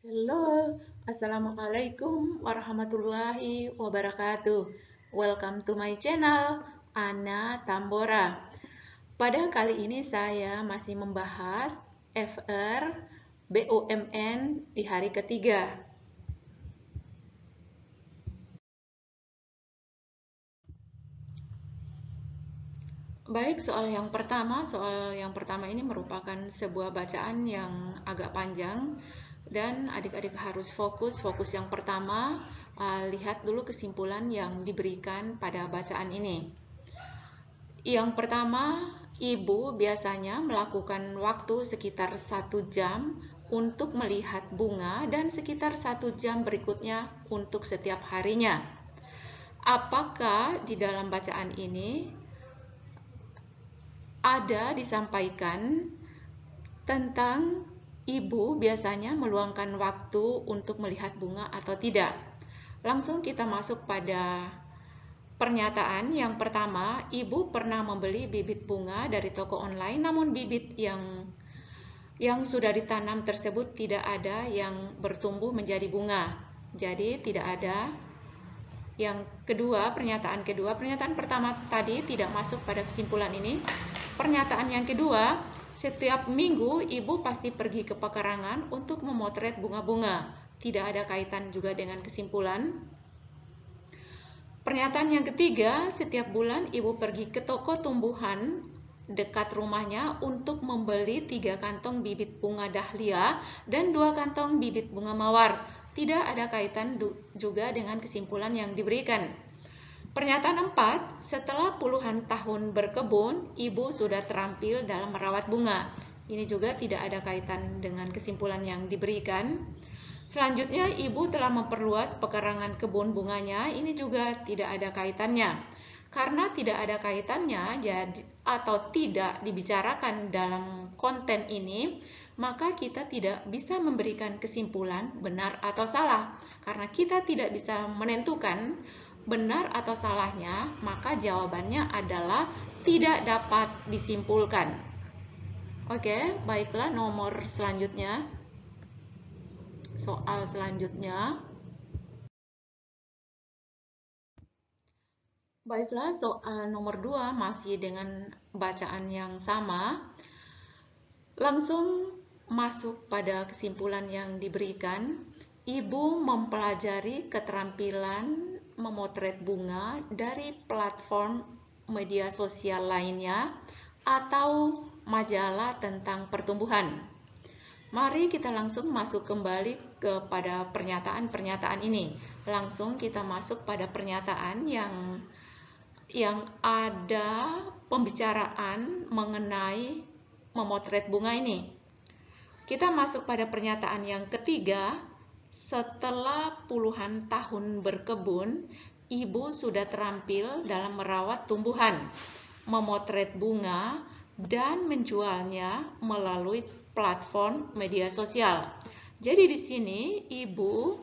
Halo, Assalamualaikum warahmatullahi wabarakatuh. Welcome to my channel, Ana Tambora. Pada kali ini saya masih membahas FR BUMN di hari ketiga. Baik, soal yang pertama ini merupakan sebuah bacaan yang agak panjang dan adik-adik harus fokus yang pertama, lihat dulu kesimpulan yang diberikan pada bacaan ini. Yang pertama, ibu biasanya melakukan waktu sekitar 1 jam untuk melihat bunga dan sekitar 1 jam berikutnya untuk setiap harinya. Apakah di dalam bacaan ini ada disampaikan tentang ibu biasanya meluangkan waktu untuk melihat bunga atau tidak? Langsung kita masuk pada pernyataan yang pertama. Ibu pernah membeli bibit bunga dari toko online, namun bibit yang sudah ditanam tersebut tidak ada yang bertumbuh menjadi bunga. Jadi tidak ada. Yang kedua, pernyataan pertama tadi tidak masuk pada kesimpulan ini. Pernyataan yang kedua, setiap minggu ibu pasti pergi ke pekarangan untuk memotret bunga-bunga. Tidak ada kaitan juga dengan kesimpulan. Pernyataan yang ketiga, setiap bulan ibu pergi ke toko tumbuhan dekat rumahnya untuk membeli 3 kantong bibit bunga dahlia dan 2 kantong bibit bunga mawar. Tidak ada kaitan juga dengan kesimpulan yang diberikan. Pernyataan 4, setelah puluhan tahun berkebun, ibu sudah terampil dalam merawat bunga. Ini juga tidak ada kaitan dengan kesimpulan yang diberikan. Selanjutnya, ibu telah memperluas pekarangan kebun bunganya. Ini juga tidak ada kaitannya. Karena tidak ada kaitannya atau tidak dibicarakan dalam konten ini, maka kita tidak bisa memberikan kesimpulan benar atau salah. Karena kita tidak bisa menentukan benar atau salahnya, maka jawabannya adalah tidak dapat disimpulkan. Oke, baiklah, soal selanjutnya. Baiklah, soal nomor 2 masih dengan bacaan yang sama. Langsung masuk pada kesimpulan yang diberikan. Ibu mempelajari keterampilan memotret bunga dari platform media sosial lainnya atau majalah tentang pertumbuhan. Mari kita langsung masuk kembali kepada pernyataan-pernyataan ini. Langsung kita masuk pada pernyataan yang ada pembicaraan mengenai memotret bunga ini. Kita masuk pada pernyataan yang ketiga. Setelah puluhan tahun berkebun, ibu sudah terampil dalam merawat tumbuhan, memotret bunga, dan menjualnya melalui platform media sosial. Jadi di sini ibu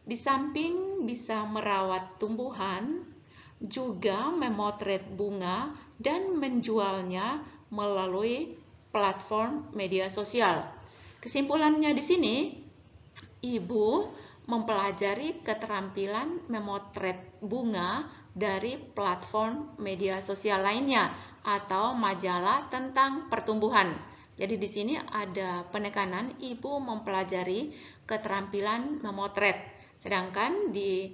di samping bisa merawat tumbuhan, juga memotret bunga dan menjualnya melalui platform media sosial. Kesimpulannya di sini, ibu mempelajari keterampilan memotret bunga dari platform media sosial lainnya atau majalah tentang pertumbuhan. Jadi di sini ada penekanan ibu mempelajari keterampilan memotret. Sedangkan di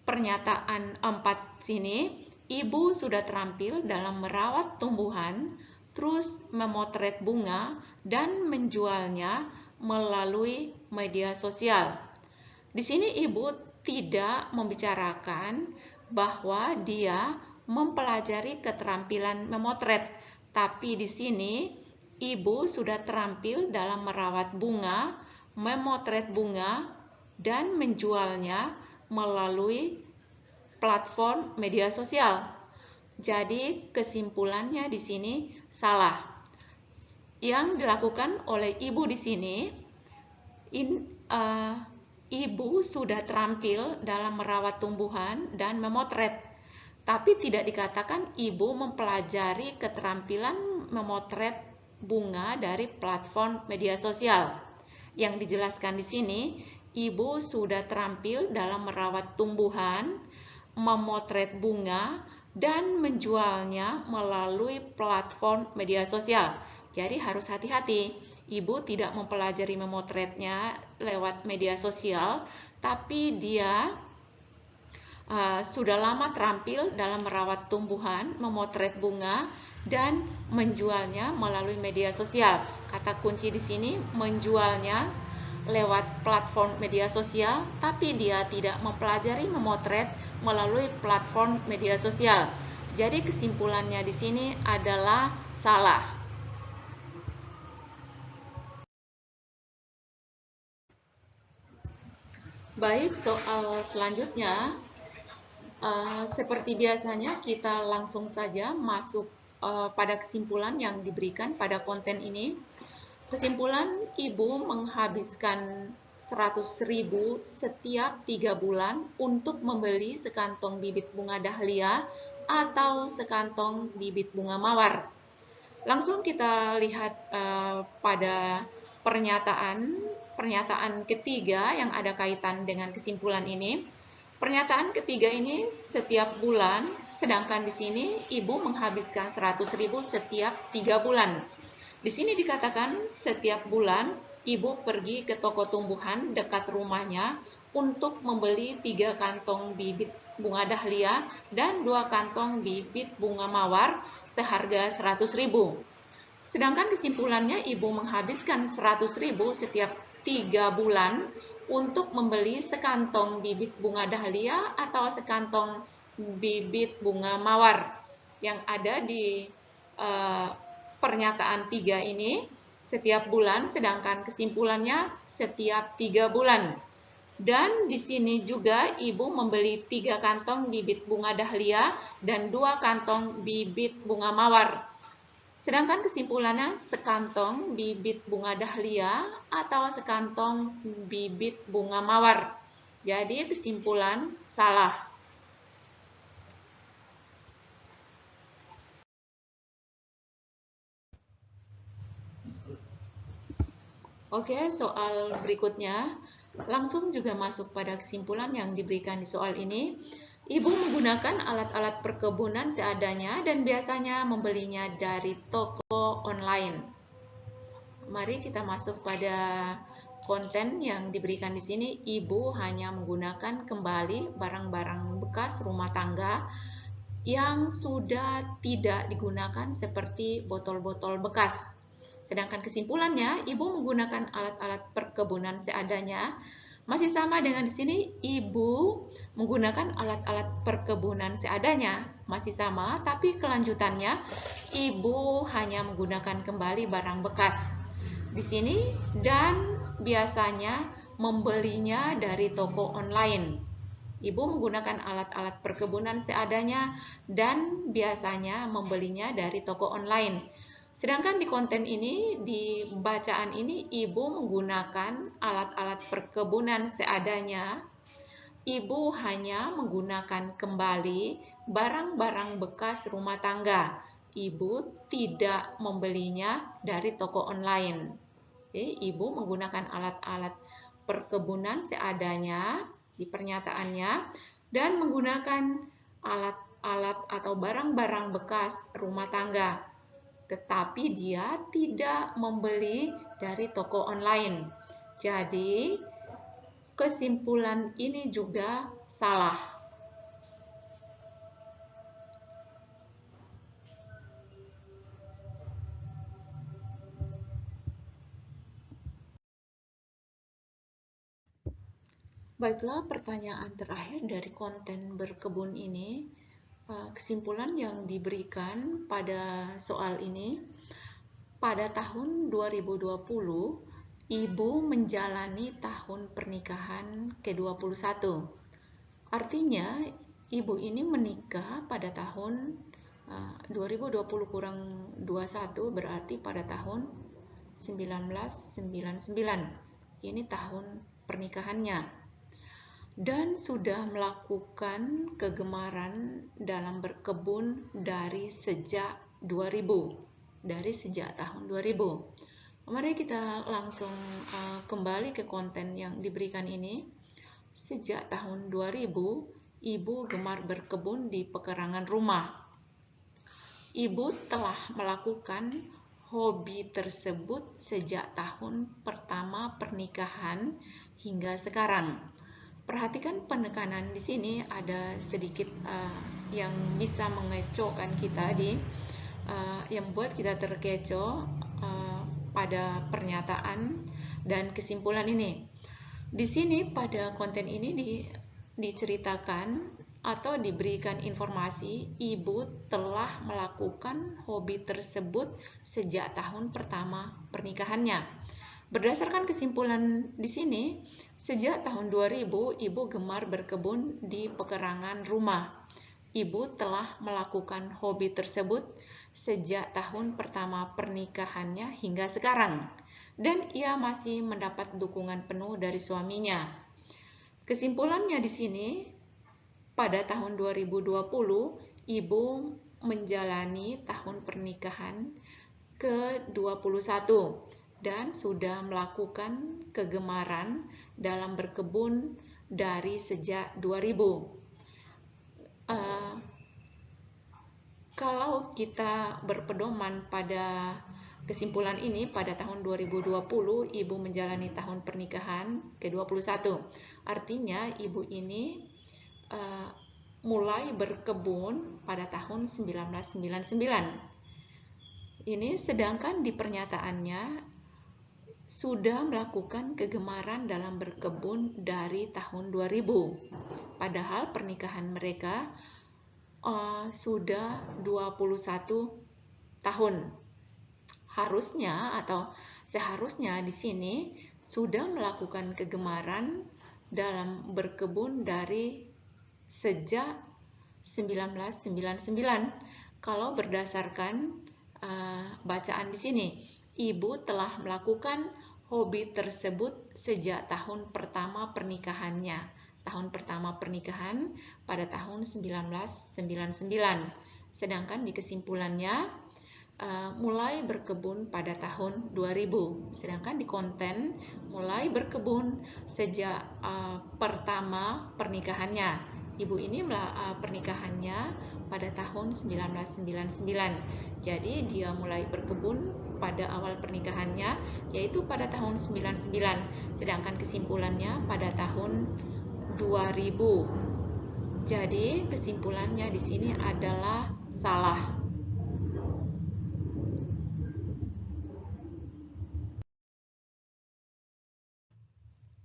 pernyataan 4 sini, ibu sudah terampil dalam merawat tumbuhan, terus memotret bunga dan menjualnya melalui media sosial. Di sini ibu tidak membicarakan bahwa dia mempelajari keterampilan memotret, tapi di sini ibu sudah terampil dalam merawat bunga, memotret bunga, dan menjualnya melalui platform media sosial. Jadi kesimpulannya di sini salah. Yang dilakukan oleh ibu di sini, ibu sudah terampil dalam merawat tumbuhan dan memotret, tapi tidak dikatakan ibu mempelajari keterampilan memotret bunga dari platform media sosial. Yang dijelaskan di sini, ibu sudah terampil dalam merawat tumbuhan, memotret bunga, dan menjualnya melalui platform media sosial. Jadi harus hati-hati. Ibu tidak mempelajari memotretnya lewat media sosial, tapi dia sudah lama terampil dalam merawat tumbuhan, memotret bunga, dan menjualnya melalui media sosial. Kata kunci di sini menjualnya lewat platform media sosial, tapi dia tidak mempelajari memotret melalui platform media sosial. Jadi kesimpulannya di sini adalah salah. Baik, soal selanjutnya. Seperti biasanya kita langsung saja masuk pada kesimpulan yang diberikan pada konten ini. Kesimpulan, ibu menghabiskan 100.000 setiap 3 bulan untuk membeli sekantong bibit bunga dahlia atau sekantong bibit bunga mawar. Langsung kita lihat pada pernyataan ketiga yang ada kaitan dengan kesimpulan ini. Pernyataan ketiga ini setiap bulan, sedangkan di sini ibu menghabiskan 100.000 setiap 3 bulan. Di sini dikatakan setiap bulan ibu pergi ke toko tumbuhan dekat rumahnya untuk membeli 3 kantong bibit bunga dahlia dan 2 kantong bibit bunga mawar seharga 100.000. Sedangkan kesimpulannya ibu menghabiskan 100.000 setiap 3 bulan untuk membeli sekantong bibit bunga dahlia atau sekantong bibit bunga mawar. Yang ada di pernyataan 3 ini setiap bulan, sedangkan kesimpulannya setiap 3 bulan. Dan di sini juga ibu membeli 3 kantong bibit bunga dahlia dan 2 kantong bibit bunga mawar. Sedangkan kesimpulannya sekantong bibit bunga dahlia atau sekantong bibit bunga mawar. Jadi kesimpulan salah. Oke, soal berikutnya. Langsung juga masuk pada kesimpulan yang diberikan di soal ini. Ibu menggunakan alat-alat perkebunan seadanya dan biasanya membelinya dari toko online. Mari kita masuk pada konten yang diberikan di sini. Ibu hanya menggunakan kembali barang-barang bekas rumah tangga yang sudah tidak digunakan seperti botol-botol bekas. Sedangkan kesimpulannya, ibu menggunakan alat-alat perkebunan seadanya. Masih sama dengan di sini, ibu menggunakan alat-alat perkebunan seadanya. Masih sama, tapi kelanjutannya, ibu hanya menggunakan kembali barang bekas. Di sini, dan biasanya membelinya dari toko online. Ibu menggunakan alat-alat perkebunan seadanya dan biasanya membelinya dari toko online. Sedangkan di konten ini, di bacaan ini, ibu menggunakan alat-alat perkebunan seadanya. Ibu hanya menggunakan kembali barang-barang bekas rumah tangga. Ibu tidak membelinya dari toko online. Jadi, ibu menggunakan alat-alat perkebunan seadanya di pernyataannya dan menggunakan alat-alat atau barang-barang bekas rumah tangga, tetapi dia tidak membeli dari toko online. Jadi, kesimpulan ini juga salah. Baiklah, pertanyaan terakhir dari konten berkebun ini. Kesimpulan yang diberikan pada soal ini, pada tahun 2020, ibu menjalani tahun pernikahan ke-21. Artinya, ibu ini menikah pada tahun 2020 kurang 21 berarti pada tahun 1999. Ini tahun pernikahannya. Dan sudah melakukan kegemaran dalam berkebun dari sejak 2000, dari sejak tahun 2000. Mari kita langsung kembali ke konten yang diberikan ini. Sejak tahun 2000, ibu gemar berkebun di pekarangan rumah. Ibu telah melakukan hobi tersebut sejak tahun pertama pernikahan hingga sekarang. Perhatikan penekanan di sini, ada sedikit yang bisa mengecohkan kita yang membuat kita terkecoh pada pernyataan dan kesimpulan ini. Di sini pada konten ini diceritakan atau diberikan informasi ibu telah melakukan hobi tersebut sejak tahun pertama pernikahannya. Berdasarkan kesimpulan di sini, sejak tahun 2000 ibu gemar berkebun di pekarangan rumah. Ibu telah melakukan hobi tersebut sejak tahun pertama pernikahannya hingga sekarang, dan ia masih mendapat dukungan penuh dari suaminya. Kesimpulannya di sini, pada tahun 2020, ibu menjalani tahun pernikahan ke-21 dan sudah melakukan kegemaran dalam berkebun dari sejak 2000. Kalau kita berpedoman pada kesimpulan ini, pada tahun 2020 ibu menjalani tahun pernikahan ke-21. Artinya ibu ini mulai berkebun pada tahun 1999. Ini sedangkan di pernyataannya sudah melakukan kegemaran dalam berkebun dari tahun 2000. Padahal pernikahan mereka sudah 21 tahun. Harusnya atau seharusnya di sini sudah melakukan kegemaran dalam berkebun dari sejak 1999. Kalau berdasarkan bacaan di sini, ibu telah melakukan hobi tersebut sejak tahun pertama pernikahannya. Tahun pertama pernikahan pada tahun 1999. Sedangkan di kesimpulannya mulai berkebun pada tahun 2000. Sedangkan di konten mulai berkebun sejak pertama pernikahannya. Ibu ini pernikahannya pada tahun 1999. Jadi dia mulai berkebun pada awal pernikahannya yaitu pada tahun 99. Sedangkan kesimpulannya pada tahun 2000. Jadi kesimpulannya di sini adalah salah.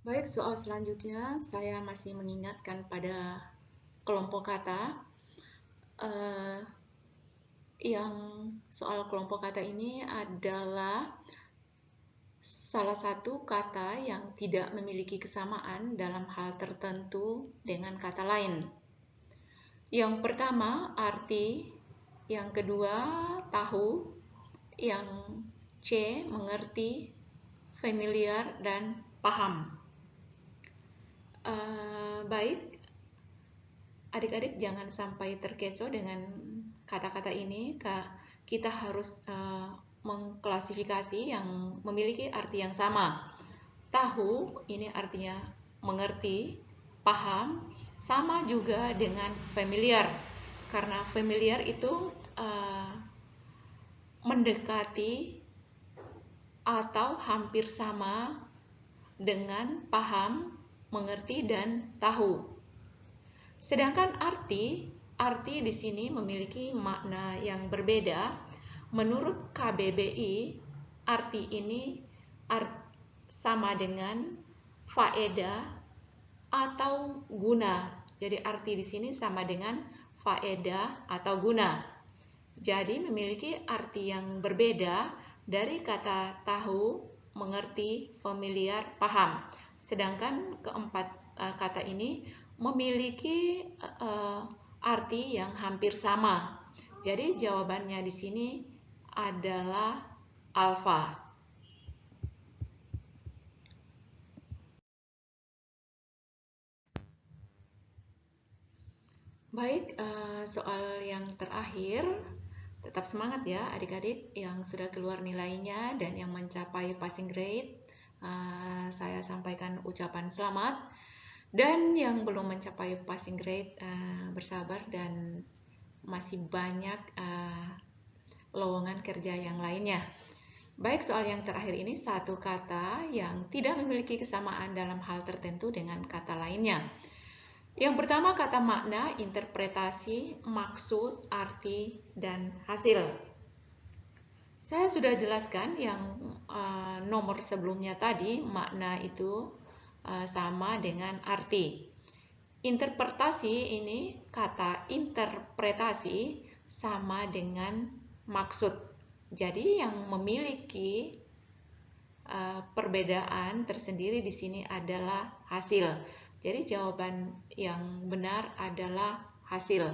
Baik, soal selanjutnya saya masih mengingatkan pada kelompok kata. Yang soal kelompok kata ini adalah salah satu kata yang tidak memiliki kesamaan dalam hal tertentu dengan kata lain. Yang pertama, arti. Yang kedua, tahu. Yang C, mengerti, familiar, dan paham. Baik, adik-adik jangan sampai terkecoh dengan kata-kata ini. Kita harus mengklasifikasi yang memiliki arti yang sama. Tahu ini artinya mengerti, paham, sama juga dengan familiar. Karena familiar itu mendekati atau hampir sama dengan paham, mengerti, dan tahu. Sedangkan arti di sini memiliki makna yang berbeda. Menurut KBBI, arti ini sama dengan faedah atau guna. Jadi arti di sini sama dengan faedah atau guna. Jadi memiliki arti yang berbeda dari kata tahu, mengerti, familiar, paham. Sedangkan keempat kata ini memiliki arti yang hampir sama. Jadi jawabannya di sini adalah alfa. Baik, soal yang terakhir Tetap semangat ya adik-adik yang sudah keluar nilainya dan yang mencapai passing grade. Saya sampaikan ucapan selamat. Dan yang belum mencapai passing grade, bersabar dan masih banyak lowongan kerja yang lainnya. Baik, soal yang terakhir ini satu kata yang tidak memiliki kesamaan dalam hal tertentu dengan kata lainnya. Yang pertama kata makna, interpretasi, maksud, arti, dan hasil. Saya sudah jelaskan yang nomor sebelumnya tadi, makna itu sama dengan arti. Interpretasi ini, kata interpretasi sama dengan maksud. Jadi yang memiliki perbedaan tersendiri di sini adalah hasil. Jadi jawaban yang benar adalah hasil.